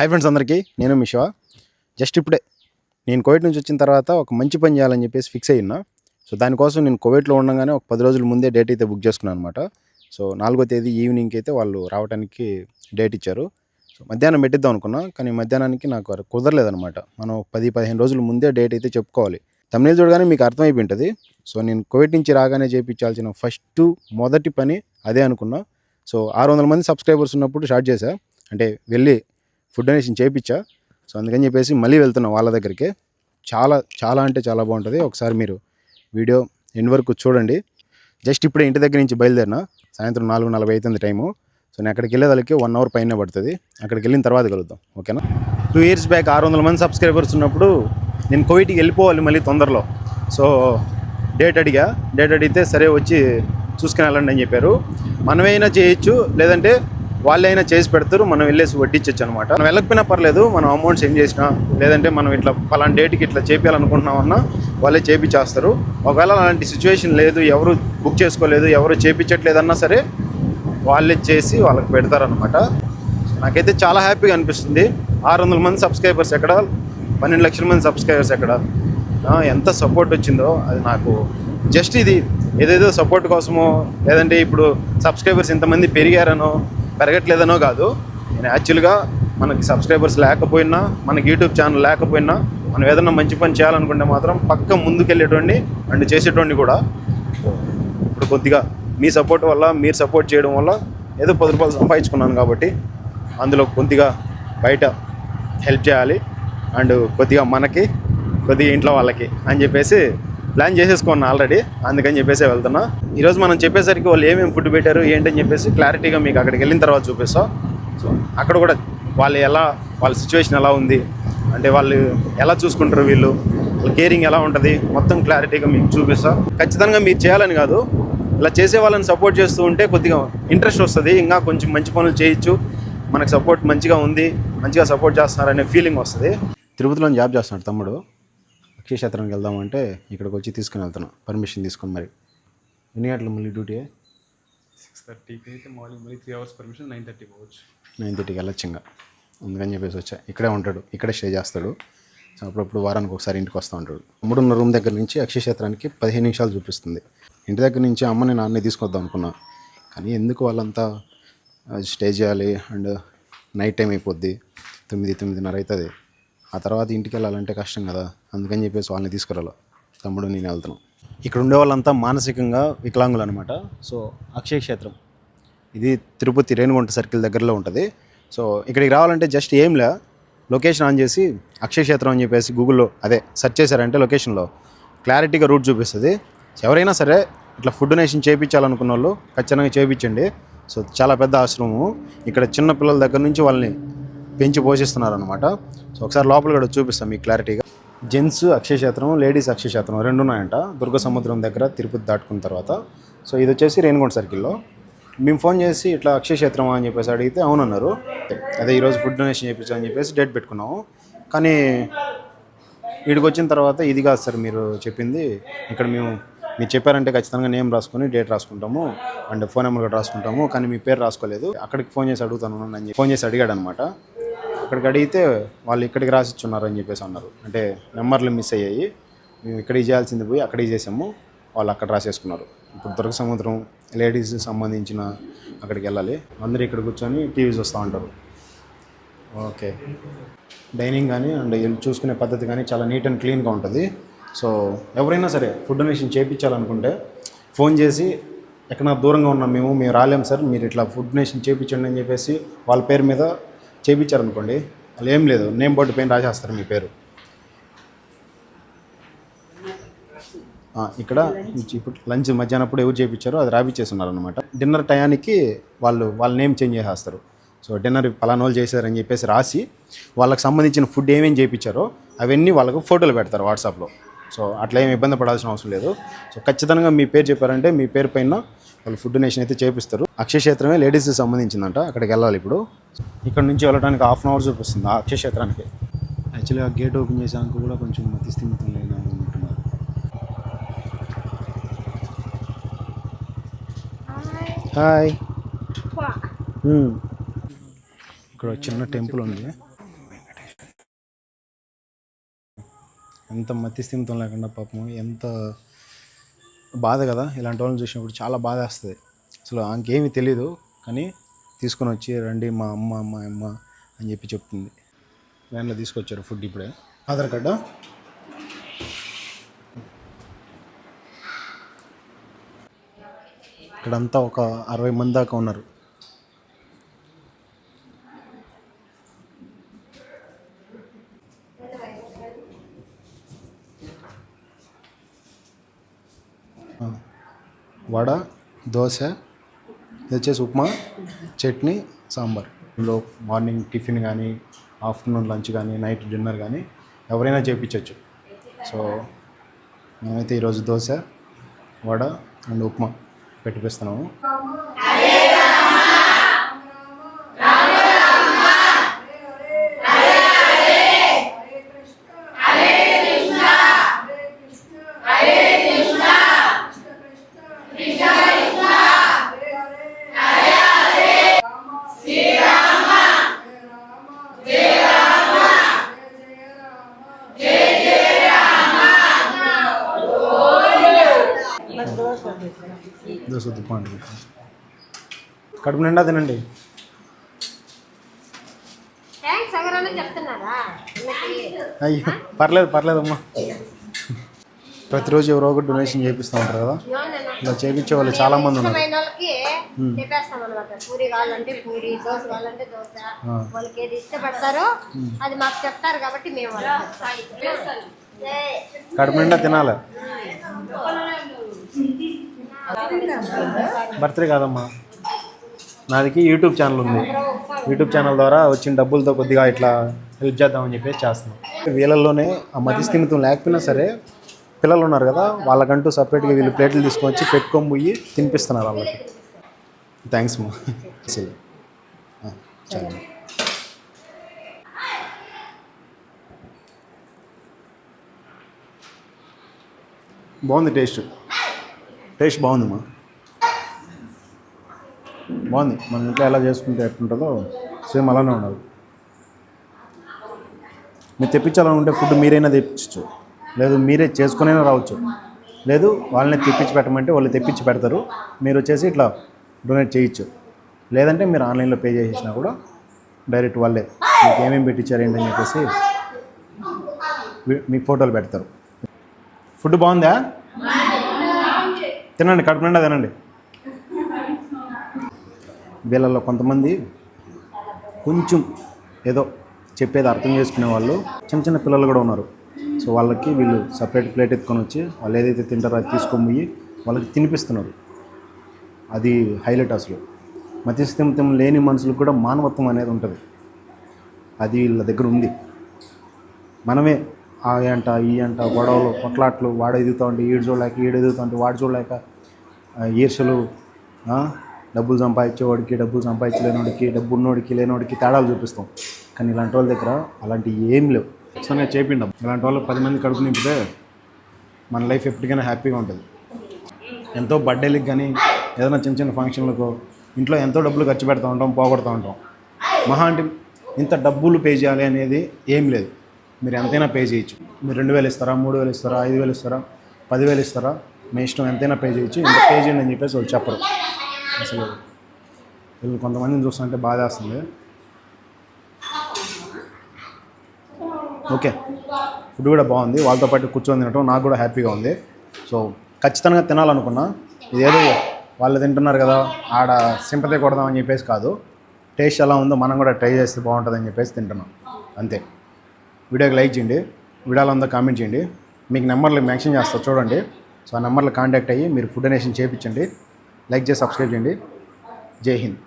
Hi friends అందరికీ, నేను మీ Shiva. Just ఇప్పుడే నేను కోవిడ్ నుంచి వచ్చిన తర్వాత ఒక మంచి పని చేయాలని చెప్పేసి ఫిక్స్ అయినా. సో దానికోసం నేను కోవిడ్లో ఉండగానే ఒక 10 రోజుల ముందే డేట్ అయితే బుక్ చేసుకున్నాను అనమాట. సో 4వ తేదీ ఈవినింగ్కి అయితే వాళ్ళు రావడానికి డేట్ ఇచ్చారు. సో మధ్యాహ్నం పెట్టిద్దాం అనుకున్నా, కానీ మధ్యాహ్నానికి నాకు కుదరలేదనమాట. మనం 10-15 రోజుల ముందే డేట్ అయితే చెప్పుకోవాలి. తమిళ చూడగానే మీకు అర్థమైపోయి ఉంటుంది. సో నేను కోవిడ్ నుంచి రాగానే చేయించాల్సిన మొదటి పని అదే అనుకున్నా. సో 600 మంది సబ్స్క్రైబర్స్ ఉన్నప్పుడు స్టార్ట్ చేశా, అంటే వెళ్ళి ఫుడ్ డొనేషన్ చేయించా. సో అందుకని చెప్పేసి మళ్ళీ వెళ్తున్నాం వాళ్ళ దగ్గరికి. చాలా అంటే చాలా బాగుంటుంది. ఒకసారి మీరు వీడియో ఎండ్ వరకు చూడండి. జస్ట్ ఇప్పుడే ఇంటి దగ్గర నుంచి బయలుదేరిన, సాయంత్రం 4:40 అవుతుంది టైము. సో నేను అక్కడికి వెళ్ళేదానికి 1 అవర్ పైన పడుతుంది. అక్కడికి వెళ్ళిన తర్వాత కలుద్దాం, ఓకేనా. 2 years బ్యాక్ 600 మంది సబ్స్క్రైబర్స్ ఉన్నప్పుడు నేను కోవిడ్కి వెళ్ళిపోవాలి మళ్ళీ తొందరలో. సో డేట్ అడిగితే సరే వచ్చి చూసుకుని వెళ్ళండి అని చెప్పారు. మనమైనా చేయొచ్చు, లేదంటే వాళ్ళైనా చేసి పెడతారు, మనం వెళ్ళేసి వడ్డించచ్చు అనమాట. మనం వెళ్ళకపోయినా పర్లేదు, మనం అమౌంట్ సెండ్ చేసినా, లేదంటే మనం ఇట్లా పలానా డేట్కి ఇట్లా చేపించాలనుకుంటున్నామన్నా వాళ్ళే చేపించేస్తారు. ఒకవేళ అలాంటి సిచ్యువేషన్ లేదు, ఎవరు బుక్ చేసుకోలేదు, ఎవరు చేపించట్లేదన్నా సరే వాళ్ళే చేసి వాళ్ళకి పెడతారనమాట. నాకైతే చాలా హ్యాపీగా అనిపిస్తుంది. 600 మంది సబ్స్క్రైబర్స్ ఎక్కడ, 12 లక్షల మంది సబ్స్క్రైబర్స్ ఎక్కడ, ఎంత సపోర్ట్ వచ్చిందో అది నాకు. జస్ట్ ఇది ఏదేదో సపోర్ట్ కోసమో, లేదంటే ఇప్పుడు సబ్స్క్రైబర్స్ ఇంతమంది పెరగట్లేదనో కాదు. నేను యాక్చువల్గా మనకి సబ్స్క్రైబర్స్ లేకపోయినా, మనకి యూట్యూబ్ ఛానల్ లేకపోయినా, మనం ఏదైనా మంచి పని చేయాలనుకుంటే మాత్రం పక్క ముందుకెళ్ళేటోడిని అండ్ చేసేటోడిని కూడా. ఇప్పుడు కొద్దిగా మీ సపోర్ట్ వల్ల, మీరు సపోర్ట్ చేయడం వల్ల ఏదో 10 రూపాయలు సంపాదించుకున్నాను కాబట్టి అందులో కొద్దిగా బయట హెల్ప్ చేయాలి, అండ్ కొద్దిగా మనకి, కొద్దిగా ఇంట్లో వాళ్ళకి అని చెప్పేసి ప్లాన్ చేసేసుకున్నాను ఆల్రెడీ. అందుకని చెప్పేసి వెళ్తున్నా. ఈరోజు మనం చెప్పేసరికి వాళ్ళు ఏమేమి ఫుడ్ పెట్టారు ఏంటని చెప్పేసి క్లారిటీగా మీకు అక్కడికి వెళ్ళిన తర్వాత చూపిస్తాం. సో అక్కడ కూడా వాళ్ళ సిచ్యువేషన్ ఎలా ఉంది, అంటే వాళ్ళు ఎలా చూసుకుంటారు, వాళ్ళ కేరింగ్ ఎలా ఉంటుంది, మొత్తం క్లారిటీగా మీకు చూపిస్తాం. ఖచ్చితంగా మీరు చేయాలని కాదు, ఇలా చేసే వాళ్ళని సపోర్ట్ చేస్తూ ఉంటే కొద్దిగా ఇంట్రెస్ట్ వస్తుంది, ఇంకా కొంచెం మంచి పనులు చేయొచ్చు, మనకు సపోర్ట్ మంచిగా ఉంది, మంచిగా సపోర్ట్ చేస్తున్నారనే ఫీలింగ్ వస్తుంది. తిరుపతిలో జాబ్ చేస్తున్నాడు తమ్ముడు. అక్షయ క్షేత్రానికి వెళ్దామంటే ఇక్కడికి వచ్చి తీసుకుని వెళ్తున్నాను, పర్మిషన్ తీసుకుని. మరి ఎన్ని గంటలు మళ్ళీ డ్యూటీ? 6:30కి అయితే మార్నింగ్ మళ్ళీ 3 hours పర్మిషన్, 9:30 పోవచ్చు. 9:30కి వెళ్ళొచ్చు ఇంకా. అందుకని చెప్పేసి వచ్చా. ఇక్కడే ఉంటాడు, ఇక్కడే స్టే చేస్తాడు. సో అప్పుడప్పుడు వారానికి ఒకసారి ఇంటికి వస్తూ ఉంటాడు. 3:30 రూమ్ దగ్గర నుంచి అక్షయ క్షేత్రానికి 15 నిమిషాలు చూపిస్తుంది. ఇంటి దగ్గర నుంచి అమ్మని నాన్నే తీసుకొద్దాం అనుకున్నా, కానీ ఎందుకు వాళ్ళంతా స్టే చేయాలి, అండ్ నైట్ టైం అయిపోద్ది, 9-9:30 అవుతుంది. ఆ తర్వాత ఇంటికి వెళ్ళాలంటే కష్టం కదా. అందుకని చెప్పేసి వాళ్ళని తీసుకురాలి, తమ్ముడు నేను వెళ్తున్నాం. ఇక్కడ ఉండే వాళ్ళంతా మానసికంగా వికలాంగులు అనమాట. సో అక్షయ క్షేత్రం ఇది తిరుపతి రేణిగుంట సర్కిల్ దగ్గరలో ఉంటుంది. సో ఇక్కడికి రావాలంటే జస్ట్ ఏంలే, లొకేషన్ ఆన్ చేసి అక్షయ క్షేత్రం అని చెప్పేసి గూగుల్లో సెర్చ్ చేశారంటే లొకేషన్లో క్లారిటీగా రూట్ చూపిస్తుంది. ఎవరైనా సరే ఇట్లా ఫుడ్ డొనేషన్ చేయించాలనుకున్న వాళ్ళు ఖచ్చితంగా చేయించండి. సో చాలా పెద్ద ఆశ్రమము. ఇక్కడ చిన్న పిల్లల దగ్గర నుంచి వాళ్ళని పెంచి పోషిస్తున్నారు అనమాట. సో ఒకసారి లోపల కూడా చూపిస్తాం మీకు క్లారిటీగా. జెంట్స్ అక్షయ క్షేత్రం, లేడీస్ అక్షయ క్షేత్రం 2 ఉన్నాయంట, దుర్గ సముద్రం దగ్గర తిరుపతి దాటుకున్న తర్వాత. సో ఇది వచ్చేసి రేణిగుంట సర్కిల్లో. మేము ఫోన్ చేసి ఇట్లా అక్షయ క్షేత్రం అని చెప్పేసి అడిగితే అవునన్నారు. అదే ఈరోజు ఫుడ్ డొనేషన్ చేయించాలని చెప్పేసి డేట్ పెట్టుకున్నాము. కానీ ఇక్కడికి వచ్చిన తర్వాత ఇది కాదు సార్ మీరు చెప్పింది, ఇక్కడ మీరు చెప్పారంటే ఖచ్చితంగా నేమ్ రాసుకొని డేట్ రాసుకుంటాము, అండ్ ఫోన్ నెంబర్ కూడా రాసుకుంటాము, కానీ మీ పేరు రాసుకోలేదు. అక్కడికి ఫోన్ చేసి అడుగుతాను అని ఫోన్ చేసి అడిగాడు అనమాట. అక్కడికి అడిగితే వాళ్ళు ఇక్కడికి రాసిచ్చున్నారు అని చెప్పేసి అన్నారు. అంటే నెంబర్లు మిస్ అయ్యాయి, మేము ఇక్కడికి చేయాల్సింది పోయి అక్కడికి చేసాము, వాళ్ళు అక్కడ రాసేసుకున్నారు. ఇప్పుడు దుర్గ సముద్రం లేడీస్ సంబంధించిన అక్కడికి వెళ్ళాలి. అందరూ ఇక్కడ కూర్చొని టీవీ చూస్తూ ఉంటారు. ఓకే, డైనింగ్ కానీ అండ్ చూసుకునే పద్ధతి కానీ చాలా నీట్ అండ్ క్లీన్గా ఉంటుంది. సో ఎవరైనా సరే ఫుడ్ డొనేషన్ చేయించాలనుకుంటే ఫోన్ చేసి, ఎక్కడన్నా దూరంగా ఉన్నాం మేము రాలేము సార్, మీరు ఇట్లా ఫుడ్ డొనేషన్ చేయించండి అని చెప్పేసి వాళ్ళ పేరు మీద చేయించారనుకోండి, వాళ్ళు ఏం లేదు, నేమ్ బోర్డు పైన రాసేస్తారు మీ పేరు. ఇక్కడ ఇప్పుడు లంచ్ మధ్యాహ్నప్పుడు ఎవరు చేయించారో అది రాపిచ్చేస్తున్నారు అనమాట. డిన్నర్ టయానికి వాళ్ళ నేమ్ చేంజ్ చేసేస్తారు. సో డిన్నర్ పలానా వాళ్ళు చేశారని చెప్పేసి రాసి వాళ్ళకి సంబంధించిన ఫుడ్ ఏమేమి చేయించారో అవన్నీ వాళ్ళకు ఫోటోలు పెడతారు వాట్సాప్లో. సో అట్లా ఏమి ఇబ్బంది పడాల్సిన అవసరం లేదు. సో ఖచ్చితంగా మీ పేరు చెప్పారంటే మీ పేరు పైన వాళ్ళు ఫుడ్ డొనేషన్ అయితే చేపిస్తారు. అక్షయ క్షేత్రమే లేడీస్కి సంబంధించిందంట, అక్కడికి వెళ్ళాలి. ఇప్పుడు ఇక్కడ నుంచి వెళ్ళడానికి 1/2 అవర్ చూపిస్తుంది ఆ అక్షయ క్షేత్రానికి. యాక్చువల్గా గేట్ ఓపెన్ చేసాక కూడా కొంచెం మతిస్థిమితం లేని ఉంటున్నారు. హాయ్. ఇక్కడ చిన్న టెంపుల్ ఉంది, ఎంత మతిస్థిమితం లేకుండా పాపం ఎంత బాధ కదా, ఇలాంటి వాళ్ళని చూసినప్పుడు చాలా బాధ వేస్తుంది. అసలు ఆమెకేమీ తెలీదు, కానీ తీసుకొని వచ్చి రండి మా అమ్మ అని చెప్పి చెప్తుంది. వ్యాన్లో తీసుకొచ్చారు ఫుడ్ ఇప్పుడే. ఆధార్ కార్డా? ఇక్కడంతా ఒక 60 మంది దాకా ఉన్నారు. వడ, దోశ, ఇది వచ్చేసి ఉప్మా, చట్నీ, సాంబార్. ఇందులో మార్నింగ్ టిఫిన్ కానీ, ఆఫ్టర్నూన్ లంచ్ కానీ, నైట్ డిన్నర్ కానీ ఎవరైనా చేయించవచ్చు. సో మేమైతే ఈరోజు దోశ, వడ అండ్ ఉప్మా పెట్టిపిస్తున్నాము. దోశ ఉప్మా అండి, కడుపు నిండా తినండి. అయ్యో పర్లేదమ్మా. ప్రతిరోజు ఎవరో ఒకటి డొనేషన్ చేపిస్తూ ఉంటారు కదా, ఇలా చేయించే వాళ్ళు చాలా మంది ఉన్నారు. పూరి కావాలంటే పూరి, దోశ కావాలంటే దోశ, వాళ్ళకి ఏది ఇష్టపడతారో అది మాకు చెప్తారు కాబట్టి మేము కడుపు నిండా తినాలి. బర్త్డే కాదమ్మా, నాదికి యూట్యూబ్ ఛానల్ ఉంది. యూట్యూబ్ ఛానల్ ద్వారా వచ్చిన డబ్బులతో కొద్దిగా ఇట్లా హెల్ప్ చేద్దామని చెప్పేసి చేస్తున్నాం. వీళ్ళల్లోనే ఆ మతిస్థిమితం లేకపోయినా సరే పిల్లలు ఉన్నారు కదా, వాళ్ళకంటూ సపరేట్గా వీళ్ళు ప్లేట్లు తీసుకొని వచ్చి పెట్టుకొని పోయి తినిపిస్తున్నారు వాళ్ళకి. థ్యాంక్స్ మా. చాలా బాగుంది, టేస్ట్ బాగుందమ్మా, బాగుంది. మన ఇంట్లో ఎలా చేసుకుంటే ఎట్లుంటుందో సేమ్ అలానే ఉండదు. మీరు తెప్పించాలనుకుంటే ఫుడ్ మీరైనా తెప్పించవచ్చు, లేదు మీరే చేసుకునైనా రావచ్చు, లేదు వాళ్ళని తెప్పించి పెట్టమంటే వాళ్ళు తెప్పించి పెడతారు. మీరు వచ్చేసి ఇట్లా డొనేట్ చేయొచ్చు, లేదంటే మీరు ఆన్లైన్లో పే చేసేసినా కూడా డైరెక్ట్ వాళ్ళే మీకు ఏమేమి పెట్టించారు ఏంటని చెప్పేసి మీకు ఫోటోలు పెడతారు. ఫుడ్ బాగుందా? తినండి, కడుపు నిండా తినండి. వీళ్ళల్లో కొంతమంది కొంచెం ఏదో చెప్పేది అర్థం చేసుకునే వాళ్ళు, చిన్న చిన్న పిల్లలు కూడా ఉన్నారు. సో వాళ్ళకి వీళ్ళు సపరేట్ ప్లేట్ ఎత్తుకొని వచ్చి వాళ్ళు ఏదైతే తింటారో అది తీసుకొని పోయి వాళ్ళకి తినిపిస్తున్నారు. అది హైలైట్. అసలు మతిస్థిమితం లేని మనుషులకు కూడా మానవత్వం అనేది ఉంటుంది, అది వీళ్ళ దగ్గర ఉంది. మనమే ఆ అంట ఈ అంట గొడవలు కొట్లాట్లు, వాడు ఎదుగుతూ ఉంటే ఈడు చూడలేక, ఈడు ఎదుగుతూ ఉంటే వాడు చూడలేక, ఈర్షలు, డబ్బులు సంపాదించేవాడికి డబ్బులు సంపాదించలేనోడికి, డబ్బు ఉన్నోడికి లేనోడికి తేడాలు చూపిస్తాం. కానీ ఇలాంటి వాళ్ళ దగ్గర అలాంటివి ఏం లేవు. ఖచ్చితంగా చేపిండం. ఇలాంటి వాళ్ళు 10 మంది కడుపు నింపితే మన లైఫ్ ఎప్పటికైనా హ్యాపీగా ఉంటుంది. ఎంతో బర్త్డేలకు కానీ ఏదైనా చిన్న చిన్న ఫంక్షన్లకు ఇంట్లో ఎంతో డబ్బులు ఖర్చు పెడతా ఉంటాం, పోగొడుతూ ఉంటాం. మహా అంటే ఇంత డబ్బులు పే చేయాలి అనేది ఏం లేదు. మీరు ఎంతైనా పే చేయొచ్చు. మీరు 2000 ఇస్తారా, 3000 ఇస్తారా, 5000 ఇస్తారా, 10,000 ఇస్తారా, మీ ఇష్టం, ఎంతైనా పే చేయొచ్చు. ఇంత పే చేయండి అని చెప్పేసి వాళ్ళు చెప్పరు. అసలు వీళ్ళు కొంతమందిని చూస్తుంటే బాధ వేస్తుంది. ఓకే, ఫుడ్ కూడా బాగుంది. వాళ్ళతో పాటు కూర్చొని తినటం నాకు కూడా హ్యాపీగా ఉంది. సో ఖచ్చితంగా తినాలనుకున్నా. ఇదేదో వాళ్ళు తింటున్నారు కదా ఆడ సింపతి కొడదామని చెప్పేసి కాదు, టేస్ట్ ఎలా ఉందో మనం కూడా ట్రై చేస్తే బాగుంటుందని చెప్పేసి తింటున్నాం అంతే. వీడియోకి లైక్ చేయండి, వీడియోలో అంతా కామెంట్ చేయండి. మీకు నెంబర్లు మెన్షన్ చేస్తారు చూడండి. సో ఆ నెంబర్లో కాంటాక్ట్ అయ్యి మీరు ఫుడ్ డొనేషన్ చేయించండి. లైక్ చేసి సబ్స్క్రైబ్ చేయండి. జై హింద్.